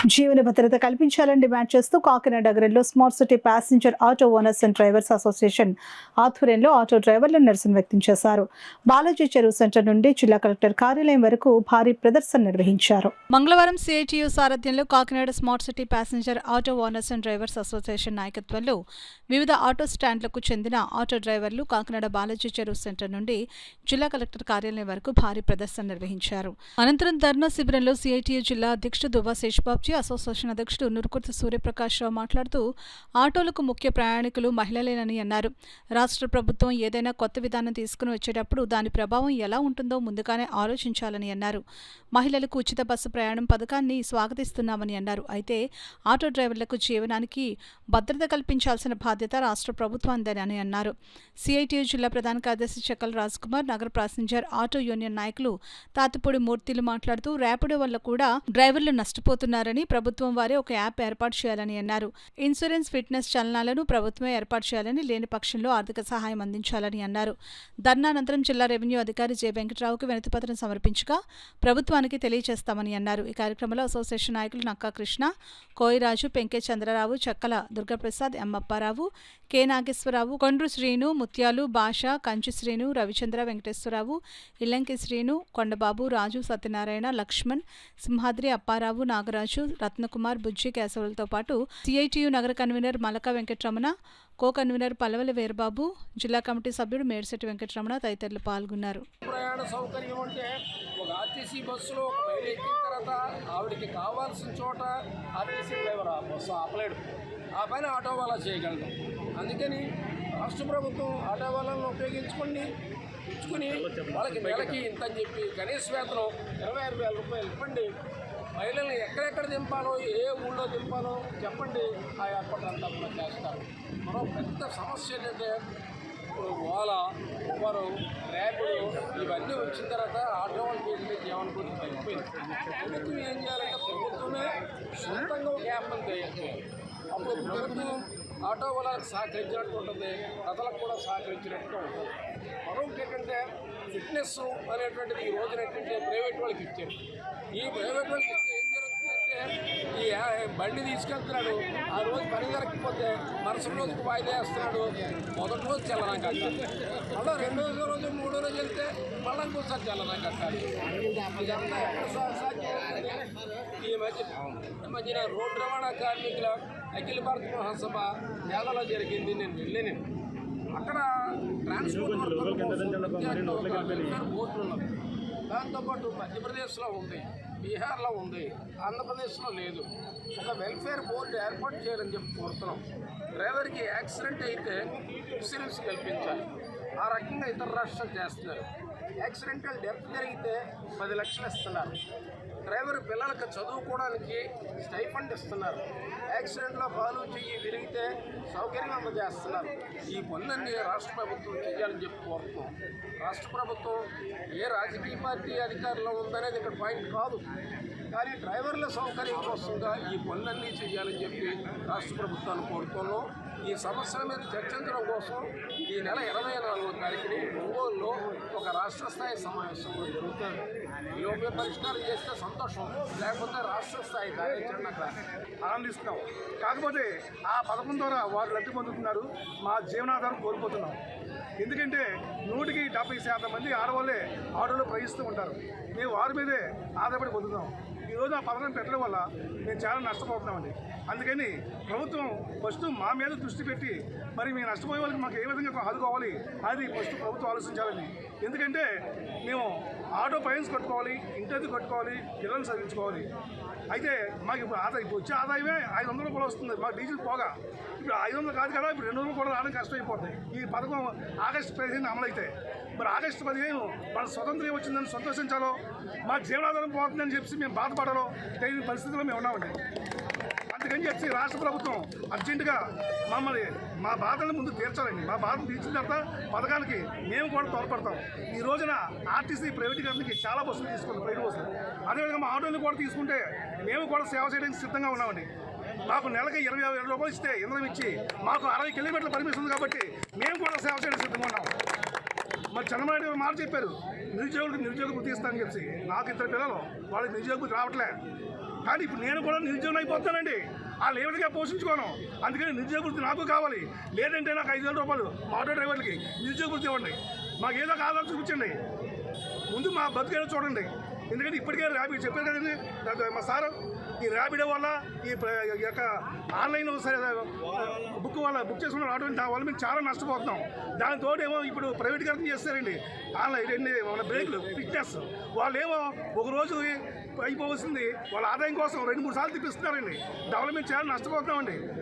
జీవన భద్రత కల్పించాలని డిమాండ్ చేస్తూ కాకినాడ నగరంలో smart city passenger auto owners and drivers association ఆధ్వర్యంలో ఆటో డ్రైవర్లు నిరసన వ్యక్తం చేశారు. బాలాజీ చెరువు సెంటర్ నుండి జిల్లా కలెక్టర్ కార్యాలయం వరకు భారీ ప్రదర్శన నిర్వహించారు. మంగళవారం సిఐటియు సారథ్యంలో Kakinada smart city passenger auto owners and drivers association నాయకత్వంలో వివిధ ఆటో స్టాండ్లకు చెందిన ఆటో డ్రైవర్లు కాకినాడ బాలాజీ చెరువు సెంటర్ నుండి జిల్లా కలెక్టర్ కార్యాలయం వరకు భారీ ప్రదర్శన నిర్వహించారు. అనంతరం ధర్నా శిబిరంలో సిఐటియు జిల్లా అధ్యక్షుడు దువ్వ శేషబాబు, అసోసియేషన్ అధ్యక్షుడు నురుకుర్తి సూర్యప్రకాష్ రావు మాట్లాడుతూ ఆటోలకు ముఖ్య ప్రయాణికులు మహిళలేనని అన్నారు. రాష్ట్ర ప్రభుత్వం ఏదైనా కొత్త విధానం తీసుకుని వచ్చేటప్పుడు దాని ప్రభావం ఎలా ఉంటుందో ముందుగానే ఆలోచించాలని అన్నారు. మహిళలకు ఉచిత బస్సు ప్రయాణం పథకాన్ని స్వాగతిస్తున్నామని అన్నారు. అయితే ఆటో డ్రైవర్లకు జీవనానికి భద్రత కల్పించాల్సిన బాధ్యత రాష్ట్ర ప్రభుత్వానిదని అన్నారు. సిఐటియు జిల్లా ప్రధాన కార్యదర్శి చెక్కల రాజ్కుమార్, నగర ప్యాసింజర్ ఆటో యూనియన్ నాయకులు తాతిపూడి మూర్తిలు మాట్లాడుతూ ర్యాపిడో వల్ల కూడా డ్రైవర్లు నష్టపోతున్నారని, ప్రభుత్వం వారే ఒక యాప్ ఏర్పాటు చేయాలని అన్నారు. ఇన్సూరెన్స్, ఫిట్నెస్ చలనాలను ప్రభుత్వమే ఏర్పాటు చేయాలని, లేని పక్షంలో ఆర్థిక సహాయం అందించాలని అన్నారు. ధర్నానంతరం జిల్లా రెవెన్యూ అధికారి జె వెంకటరావుకు వినతిపత్రం సమర్పించగా ప్రభుత్వానికి తెలియజేస్తామని అన్నారు. ఈ కార్యక్రమంలో అసోసియేషన్ నాయకులు నక్కా కృష్ణ, కోయిరాజు, పెంకే చంద్రరావు, చక్కల దుర్గాప్రసాద్, ఎం అప్పారావు, కె నాగేశ్వరరావు, కొండ్రు శ్రీను, ముత్యాలు, భాష, కంచి శ్రీను, రవిచంద్ర, వెంకటేశ్వరరావు, ఇల్లంకి శ్రీను, కొండబాబు, రాజు, సత్యనారాయణ, లక్ష్మణ్, సింహాద్రి, అప్పారావు, నాగరాజు, రత్నకుమార్, బుజ్జి, కేశవులతో పాటు సిఐటియు నగర convener Malaka Venkataramana, co convener Pallavala Veerababu, జిల్లా కమిటీ సభ్యుడు మేడిశెట్టి వెంకటరమణ తదితరులు పాల్గొన్నారు. ప్రయాణ సౌకర్యం అంటే ఒక ఆర్టీసీ బస్సులో ఒక మహిళ ఎక్కిన తర్వాత ఆవిడకి కావాల్సిన చోట ఆర్టీసీ డ్రైవర్ ఆ బస్సు ఆపలేడు, ఆ పైన ఆటో వాళ్ళ చేయగలరు. అందుకని రాష్ట్ర ప్రభుత్వం ఆటో వాళ్ళను ఉపయోగించుకుని వాళ్ళకి నెలకి ఇంత అని చెప్పి కనీస వేతనం 26,000 రూపాయలు ఇవ్వండి. మహిళల్ని ఎక్కడెక్కడ దింపాలో, ఏ ఊళ్ళో దింపాలో చెప్పండి, ఆ ఏర్పాట్లంతా కూడా చేస్తారు. మరో పెద్ద సమస్య ఏంటంటే ఇప్పుడు ఓలా, ఉబరు, ర్యాపిడో ఇవన్నీ వచ్చిన తర్వాత ఆటో వాళ్ళు చేసే జీవనభూతి తగ్గిపోయింది. ప్రభుత్వం ఏం చేయాలంటే ప్రభుత్వమే సొంతంగా ఒక యాప్ని తయారు చేయాలి. అప్పుడు ప్రభుత్వం ఆటో వాళ్ళకి సహకరించినట్టు ఉంటుంది, ప్రజలకు కూడా సహకరించినట్టుగా ఉంటుంది. మరొకటి ఏంటంటే ఫిట్నెస్ అనేటువంటిది ఈ రోజున ఏంటంటే ప్రైవేట్ వాళ్ళకి ఇచ్చారు. ఈ ప్రైవేట్ వాళ్ళకి ఇస్తే ఏం జరుగుతుందంటే ఈ బండి తీసుకెళ్తున్నాడు, ఆ రోజు పని జరగకపోతే మరుసటి రోజుకు వాయిదా వేస్తున్నాడు, మొదటి రోజు చల్లనం కట్టాలి, మళ్ళీ రెండో రోజు మూడో రోజు వెళ్తే మళ్ళీ ఇంకోసారి చల్లనం కట్టాలి. ఇదంతా ఎక్కడ సాధ్యం? ఈ మధ్యన రోడ్డు రవాణా కార్మికుల అఖిల భారత మహాసభ నేలలో జరిగింది, నేను వెళ్ళాను. అక్కడ ట్రాన్స్పోర్ట్ బోర్డులు ఉన్నది. దాంతోపాటు మధ్యప్రదేశ్లో ఉంది, బీహార్లో ఉంది, ఆంధ్రప్రదేశ్లో లేదు. ఒక వెల్ఫేర్ బోర్డు ఏర్పాటు చేయాలని చెప్పి కోరుతున్నాం. డ్రైవర్కి యాక్సిడెంట్ అయితే ఇన్సూరెన్స్ కల్పించాలి. ఆ రకంగా ఇతర రాష్ట్రాలు చేస్తున్నారు. యాక్సిడెంటల్ డెత్ జరిగితే 10 లక్షలు ఇస్తున్నారు. డ్రైవర్ పిల్లలకు చదువుకోవడానికి స్టైఫండ్ ఇస్తున్నారు. యాక్సిడెంట్లో కాలు చెయ్యి విరిగితే సౌకర్యం అందజేస్తున్నారు. ఈ పనులన్నీ రాష్ట్ర ప్రభుత్వం చేయాలని చెప్పి కోరుతున్నాం. రాష్ట్ర ప్రభుత్వం ఏ రాజకీయ పార్టీ అధికారంలో ఉందనేది ఇక్కడ పాయింట్ కాదు, కానీ డ్రైవర్ల సౌకర్యం కోసంగా ఈ పనులన్నీ చేయాలని చెప్పి రాష్ట్ర ప్రభుత్వాన్ని కోరుతున్నాం. ఈ సమస్యల మీద చర్చించడం కోసం ఈ నెల 24వ తారీఖుని ఒంగోలులో ఒక రాష్ట్ర స్థాయి సమావేశం జరుగుతుంది. ఈ లోపల పరిష్కారం చేస్తే సంతోషం, లేకపోతే రాష్ట్ర స్థాయి కార్యాచరణ ఆనందిస్తున్నాం. కాకపోతే ఆ పథకం ద్వారా వారు లబ్ధి పొందుతున్నారు, మా జీవనాధారం కోల్పోతున్నాం. ఎందుకంటే 100కి 70% మంది ఆడవాళ్ళే ఆటోలో ప్రయాణిస్తూ ఉంటారు. మేము వారి మీదే ఆధారపడి పొందుతున్నాం. ఈరోజు ఆ పథకం పెట్టడం వల్ల మేము చాలా నష్టపోతున్నామండి. అందుకని ప్రభుత్వం ఫస్ట్ మా మీద దృష్టి పెట్టి మరి మేము నష్టపోయే వాళ్ళకి మాకు ఏ విధంగా ఆదుకోవాలి అది ఫస్ట్ ప్రభుత్వం ఆలోచించాలండి. ఎందుకంటే మేము ఆటో ఫైనాన్స్ కట్టుకోవాలి, ఇంటి కట్టుకోవాలి, పిల్లల్ని చదివించుకోవాలి. అయితే మాకు ఇప్పుడు వచ్చే ఆదాయమే 500 రూపాయలు వస్తుంది, మాకు డీజిల్ పోగా. ఇప్పుడు 500 కాదు కదా, ఇప్పుడు 200 కూడా రావడం కష్టమైపోతుంది. ఈ పథకం ఆగస్టు 15 అమలైతే మరి ఆగస్టు 15 మన స్వతంత్రం వచ్చిందని సంతోషించాలో, మా జీవనాధారం పోతుందని చెప్పి మేము బాధపడాలో తెలియని పరిస్థితుల్లో మేము ఉన్నామండి. అందుకని చెప్పి రాష్ట్ర ప్రభుత్వం అర్జెంటుగా మమ్మల్ని మా బాధలను ముందు తీర్చాలండి. మా బాధను తీర్చిన తర్వాత పథకానికి మేము కూడా తోడ్పడతాం. ఈ రోజున ఆర్టీసీ ప్రైవేటీకరణకి చాలా బస్సులు తీసుకుంటాం, ప్రైవేట్ బస్సులు. అదేవిధంగా మా ఆటోలు కూడా తీసుకుంటే మేము కూడా సేవ చేయడానికి సిద్ధంగా ఉన్నామండి. మాకు నెలకి 20,000 రూపాయలు ఇస్తే ఇంధనం ఇచ్చి మాకు 60 కిలోమీటర్ల పర్మిషన్ ఉంది కాబట్టి మేము కూడా సేవ చేయడానికి సిద్ధంగా ఉన్నాం. మరి చంద్రబాబు నాయుడు మాట చెప్పారు, నిరుద్యోగులకు నిరుద్యోగ వృత్తి ఇస్తానని చెప్పి. నాకు 2 పిల్లలు, వాళ్ళకి నిరుద్యోగ వృత్తి రావట్లే. కానీ ఇప్పుడు నేను కూడా నిరుద్యోగం అయిపోతానండి. ఆ లేబర్గా పోషించుకోను. అందుకని నిరుద్యోగ వృత్తి నాకు కావాలి. లేదంటే నాకు 5,000 రూపాయలు మా ఆటో డ్రైవర్లకి నిరుద్యోగ వృత్తి ఇవ్వండి. మాకు ఏదో ఒక ఆధారం చూపించండి. ముందు మా బతుకేదో చూడండి. ఎందుకంటే ఇప్పటికే ర్యాపిడ్ చెప్పారు కదండి మా సారు, ఈ ర్యాపిడో వల్ల ఈ యొక్క ఆన్లైన్ బుక్ చేసుకున్న ఆటో వల్ల మేము చాలా నష్టపోతున్నాం. దానితో ఏమో ఇప్పుడు ప్రైవేటీకరణ చేస్తారండి. ఆన్లైన్ మన బ్రేకులు ఫిట్నెస్ వాళ్ళు ఏమో ఒక రోజు అయిపోవలసింది వాళ్ళ ఆదాయం కోసం 2-3 సార్లు తిప్పిస్తున్నారండి. దానివల్ల మేము చాలా నష్టపోతున్నామండి.